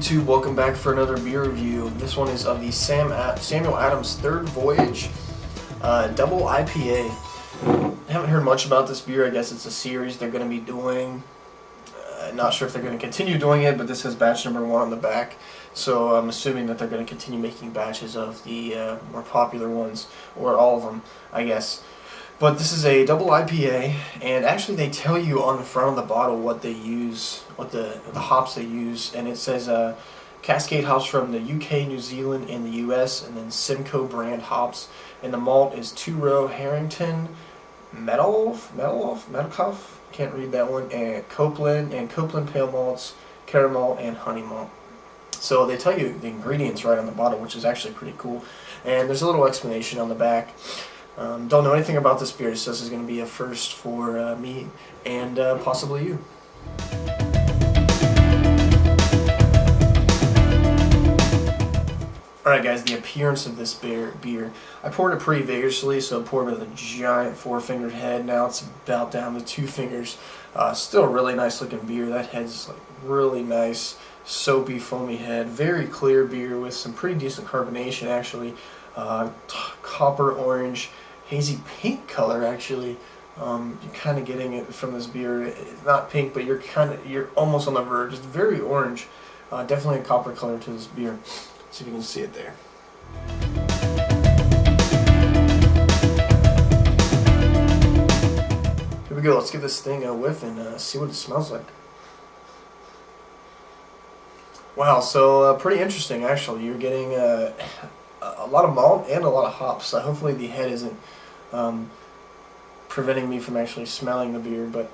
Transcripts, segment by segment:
YouTube? Welcome back for another beer review. This one is of the Samuel Adams Third Voyage Double IPA. I haven't heard much about this beer. I guess it's a series they're going to be doing. Not sure if they're going to continue doing it, but this has batch number 1 on the back. So I'm assuming that they're going to continue making batches of the more popular ones, or all of them, I guess. But this is a double IPA, and actually they tell you on the front of the bottle what they use, what the hops they use, and it says Cascade hops from the UK, New Zealand, and the US, and then Simcoe brand hops, and the malt is 2-row Harrington, Metalhoff, can't read that one, and Copeland pale malts, caramel, and honey malt. So they tell you the ingredients right on the bottle, which is actually pretty cool, and there's a little explanation on the back. Don't know anything about this beer, so this is going to be a first for me and possibly you. Alright guys, the appearance of this beer. I poured it pretty vigorously, so I poured it with a giant 4-fingered head. Now it's about down to 2 fingers. Still a really nice looking beer. That head's like really nice, soapy, foamy head. Very clear beer with some pretty decent carbonation actually. Copper orange, hazy pink color actually. You're kind of getting it from this beer. It's not pink, but you're almost on the verge. It's very orange. Definitely a copper color to this beer. See if you can see it there. Here we go. Let's give this thing a whiff and see what it smells like. Wow, so pretty interesting actually. You're getting a lot of malt and a lot of hops. Hopefully the head isn't preventing me from actually smelling the beer, but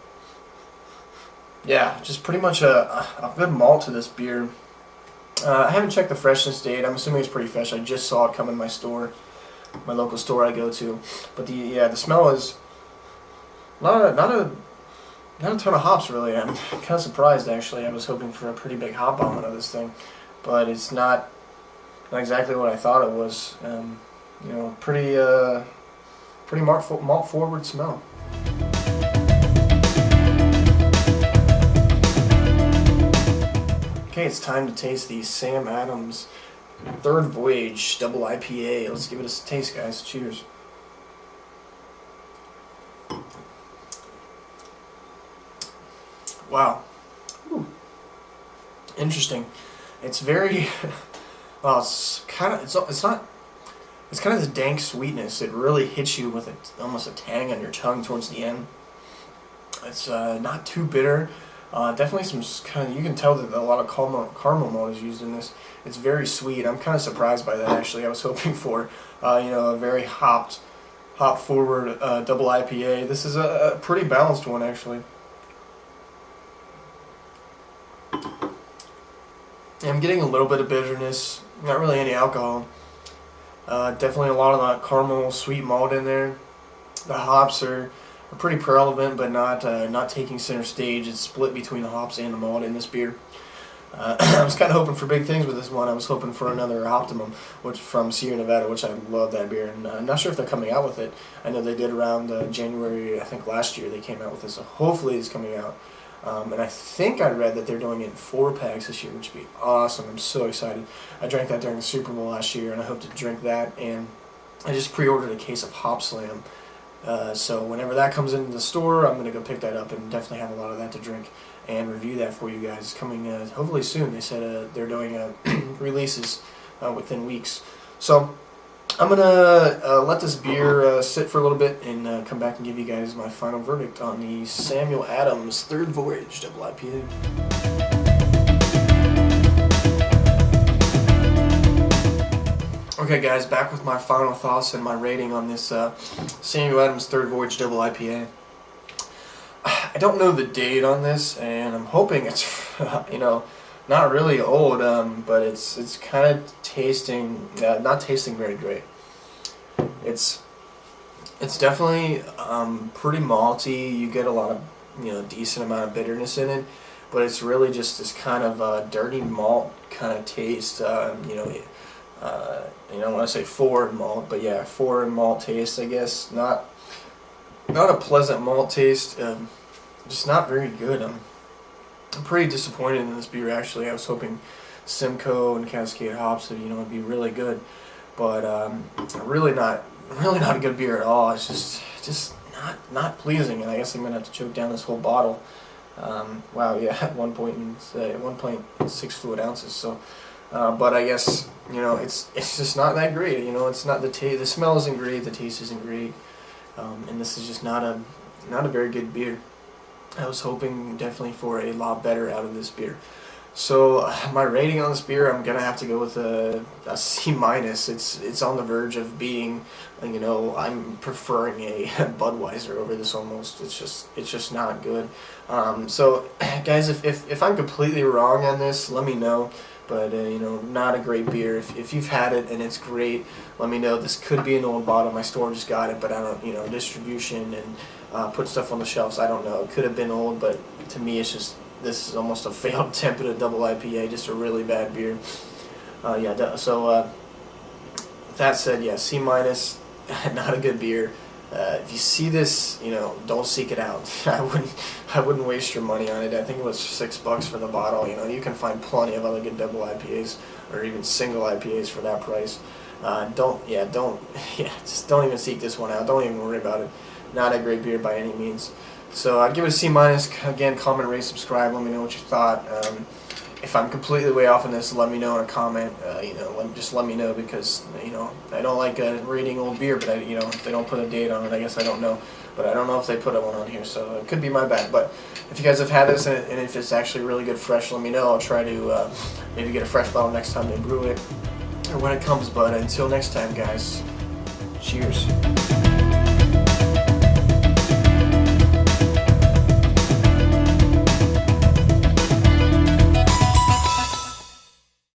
yeah, just pretty much a good malt to this beer. I haven't checked the freshness date. I'm assuming it's pretty fresh. I just saw it come in my store, my local store I go to. But the smell is not a ton of hops really. I'm kind of surprised actually. I was hoping for a pretty big hop bomb out of this thing, but it's not exactly what I thought it was. You know, pretty malt forward smell. Okay, it's time to taste the Sam Adams Third Voyage Double IPA. Let's give it a taste, guys. Cheers. Wow. Ooh. Interesting. It's very well, it's kind of this dank sweetness. It really hits you with almost a tang on your tongue towards the end. It's not too bitter. Definitely some kind of, you can tell that a lot of caramel malt is used in this. It's very sweet. I'm kind of surprised by that actually. I was hoping for a very hop forward double IPA. This is a pretty balanced one actually. I'm getting a little bit of bitterness, not really any alcohol. Definitely a lot of that caramel sweet malt in there. The hops are pretty prevalent, but not taking center stage. It's split between the hops and the malt in this beer. I was kind of hoping for big things with this one. I was hoping for another Optimum, which from Sierra Nevada, which I love that beer. And I'm not sure if they're coming out with it. I know they did around January, I think last year they came out with this. So hopefully it's coming out. And I think I read that they're doing it in 4-packs this year, which would be awesome. I'm so excited. I drank that during the Super Bowl last year, and I hope to drink that. And I just pre-ordered a case of Hop Slam. So whenever that comes into the store, I'm going to go pick that up and definitely have a lot of that to drink and review that for you guys. Coming hopefully soon. They said they're doing releases within weeks. So I'm going to let this beer sit for a little bit and come back and give you guys my final verdict on the Samuel Adams Third Voyage Double IPA. Okay guys, back with my final thoughts and my rating on this Samuel Adams Third Voyage Double IPA. I don't know the date on this, and I'm hoping it's not really old, but it's kind of tasting not tasting very great. It's definitely pretty malty. You get a lot of decent amount of bitterness in it, but it's really just this kind of dirty malt kind of taste. I want to say foreign malt, but yeah, foreign malt taste, I guess. Not a pleasant malt taste. Just not very good. I'm pretty disappointed in this beer actually. I was hoping Simcoe and Cascade hops, you know, it'd be really good. But really not a good beer at all. It's just not pleasing, and I guess I'm gonna have to choke down this whole bottle. Wow, yeah, at 1.6 fluid ounces. So, but I guess, you know, it's just not that great. You know, it's not the smell isn't great, the taste isn't great, and this is just not a very good beer. I was hoping definitely for a lot better out of this beer. So my rating on this beer, I'm gonna have to go with a C minus. It's on the verge of being, you know, I'm preferring a Budweiser over this almost. It's just not good. So guys, if I'm completely wrong on this, let me know. But you know, not a great beer. If you've had it and it's great, let me know. This could be an old bottle. My store just got it, but I don't, you know, distribution and put stuff on the shelves. I don't know. It could have been old, but to me, it's just. This is almost a failed attempt at a double IPA, just a really bad beer. So with that said, yeah, C minus, not a good beer. If you see this, you know, don't seek it out. I wouldn't waste your money on it. I think it was $6 for the bottle. You know, you can find plenty of other good double IPAs or even single IPAs for that price. Just don't even seek this one out. Don't even worry about it. Not a great beer by any means. So I'd give it a C minus. Again, comment, rate, subscribe. Let me know what you thought. If I'm completely way off on this, let me know in a comment. You know, just let me know, because you know I don't like rating old beer, but you know, if they don't put a date on it, I guess I don't know. But I don't know if they put one on here, so it could be my bad. But if you guys have had this and if it's actually really good fresh, let me know. I'll try to maybe get a fresh bottle next time they brew it or when it comes. But until next time, guys, cheers.